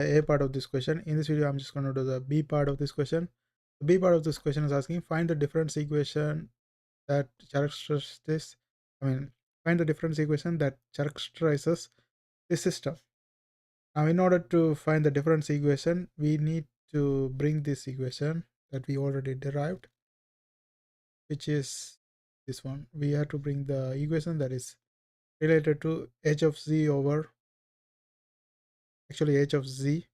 A part of this question. In this video, I'm just going to do the B part of this question. The B part of this question is asking find the difference equation that characterizes this. Find the difference equation that characterizes this system. Now, in order to find the difference equation, we need to bring this equation that we already derived, which is this one. We have to bring the equation that is related to h of z over h of z.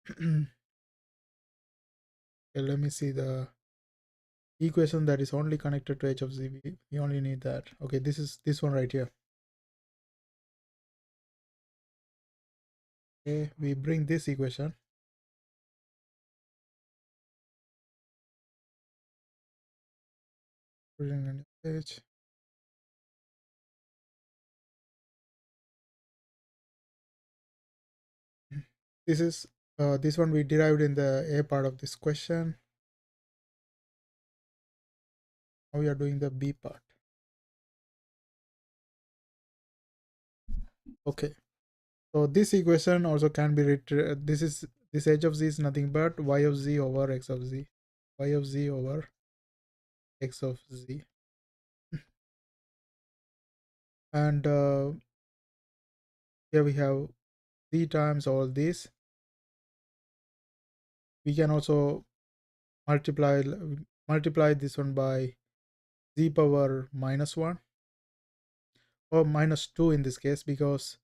Okay, let me see the equation that is only connected to h of z. We only need that. Okay, this is this one right here. Okay, we bring this equation. Put it in a new page. This is this one we derived in the A part of this question. Now we are doing the B part. Okay, so this equation also can be written. This h of z is nothing but y of z over x of z. Y of z over x of z. And here we have z times all these. We can also multiply this one by z power minus 1 or minus 2 in this case, because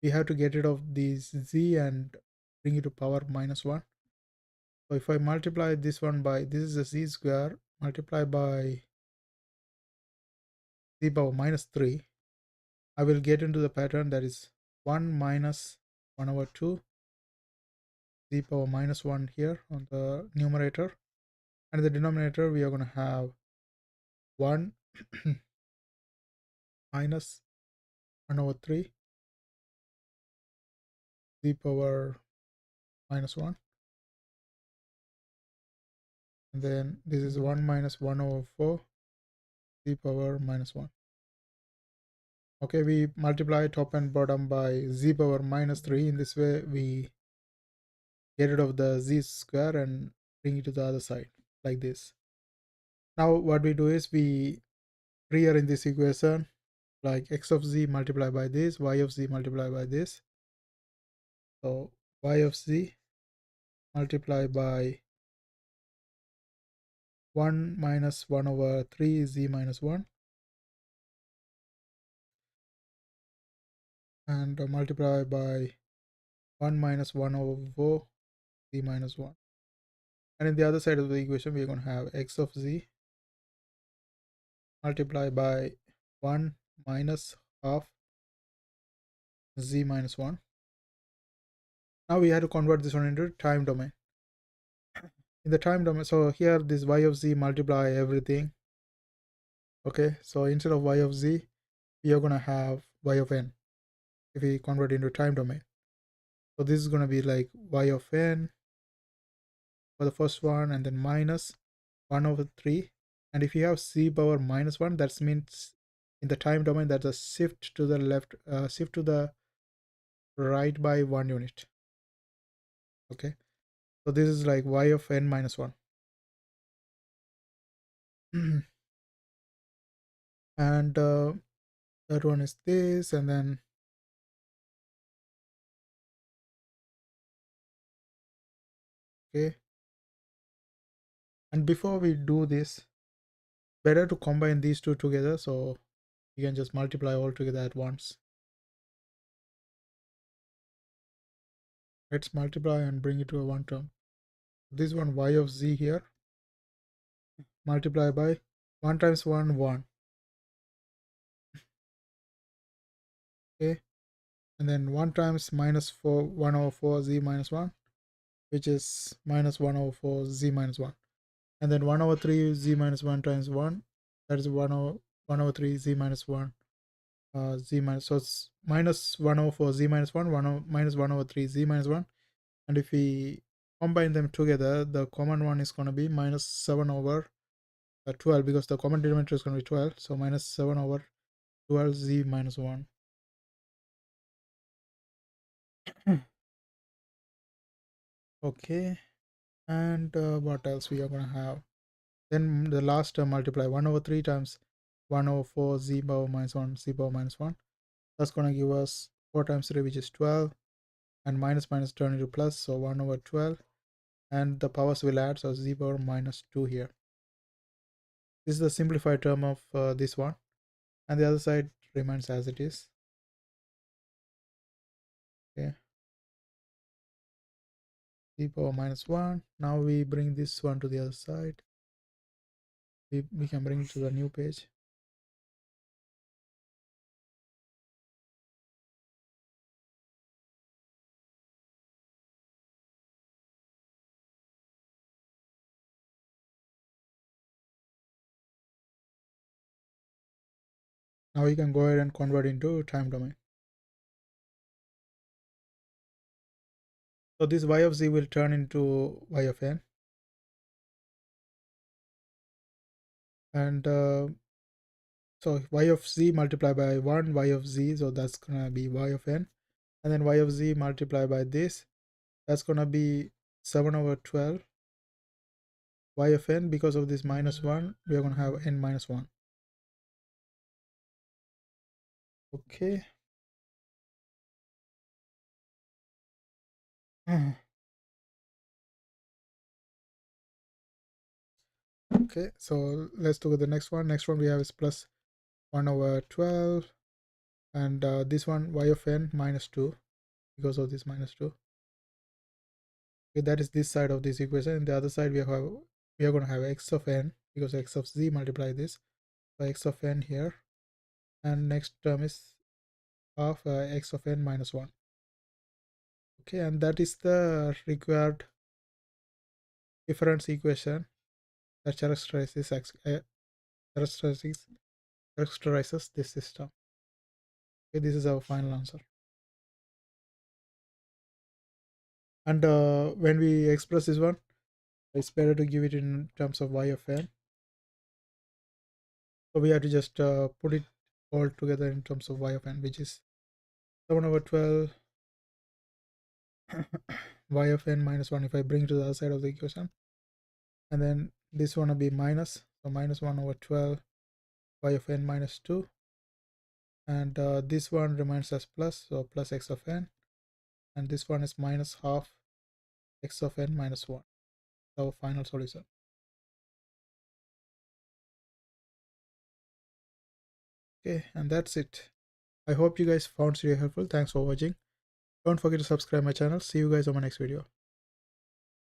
we have to get rid of these z and bring it to power minus 1. So if I multiply this one by, this is a z square, multiply by z power minus 3, I will get into the pattern that is 1 minus 1 over 2 z power minus 1 here on the numerator, and in the denominator we are going to have 1 minus 1 over 3 z power minus 1, and then this is 1 minus 1 over 4 z power minus 1. Okay, we multiply top and bottom by z power minus 3. In this way we get rid of the z square and bring it to the other side like this. Now what we do is we rearrange this equation like x of z multiplied by this, y of z multiplied by this. So y of z multiplied by 1 minus 1 over 3 z minus 1, and multiply by 1 minus 1 over 4 z minus 1. And in the other side of the equation we are going to have x of z multiplied by 1 minus half z minus 1. Now we have to convert this one into time domain. In the time domain, so here this y of z multiply everything. Okay, so instead of y of z we are going to have y of n if we convert into time domain. So this is going to be like y of n for the first one, and then minus 1 over 3. And if you have c power minus 1, that means in the time domain that's a shift to the left, shift to the right by 1 unit. Okay, so this is like y of n minus 1. And that one is this, and then okay. And before we do this, better to combine these two together, so you can just multiply all together at once. Let's multiply and bring it to a one term. This one y of z here multiply by 1 times 1 1. Okay, and then 1 times minus 4 1 over 4 z minus 1, which is minus 1 over 4 z minus 1, and then 1 over 3 z minus 1 times 1, that is 1 over 3 z minus 1 z minus, so it's minus 1 over 4 z minus 1 minus 1 over 3 z minus 1. And if we combine them together, the common one is going to be minus 7 over 12, because the common denominator is going to be 12, so minus 7 over 12 z minus 1. Okay, and what else we are gonna have? Then the last term multiply 1 over 3 times 1 over 4 z power minus 1 z power minus 1. That's gonna give us 4 times 3, which is 12, and minus minus turn into plus, so 1 over 12, and the powers will add, so z power minus 2 here. This is the simplified term of this one, and the other side remains as it is. Okay, z power minus 1. Now we bring this one to the other side. We can bring it to the new page. Now we can go ahead and convert into time domain. So this y of z will turn into y of n, and so y of z multiplied by 1 y of z, so that's gonna be y of n, and then y of z multiplied by this, that's gonna be 7 over 12 y of n. Because of this minus 1, we are gonna have n minus 1. Okay. Okay, so let's look at the next one. Next one we have is plus 1 over 12, and this one y of n minus 2, because of this minus 2. Okay, that is this side of this equation, and the other side we are going to have x of n, because x of z multiply this, so x of n here, and next term is half x of n minus 1. Okay, and that is the required difference equation that characterizes this system. Okay, this is our final answer. And when we express this one, it's better to give it in terms of y of n. So we have to just put it all together in terms of y of n, which is 7 over 12 y of n minus 1 if I bring it to the other side of the equation. And then this one will be minus, so minus 1 over 12 y of n minus 2. And this one remains as plus, so plus x of n. And this one is minus half x of n minus 1. Our final solution. Okay, and that's it. I hope you guys found it helpful. Thanks for watching. Don't forget to subscribe my channel. See you guys on my next video.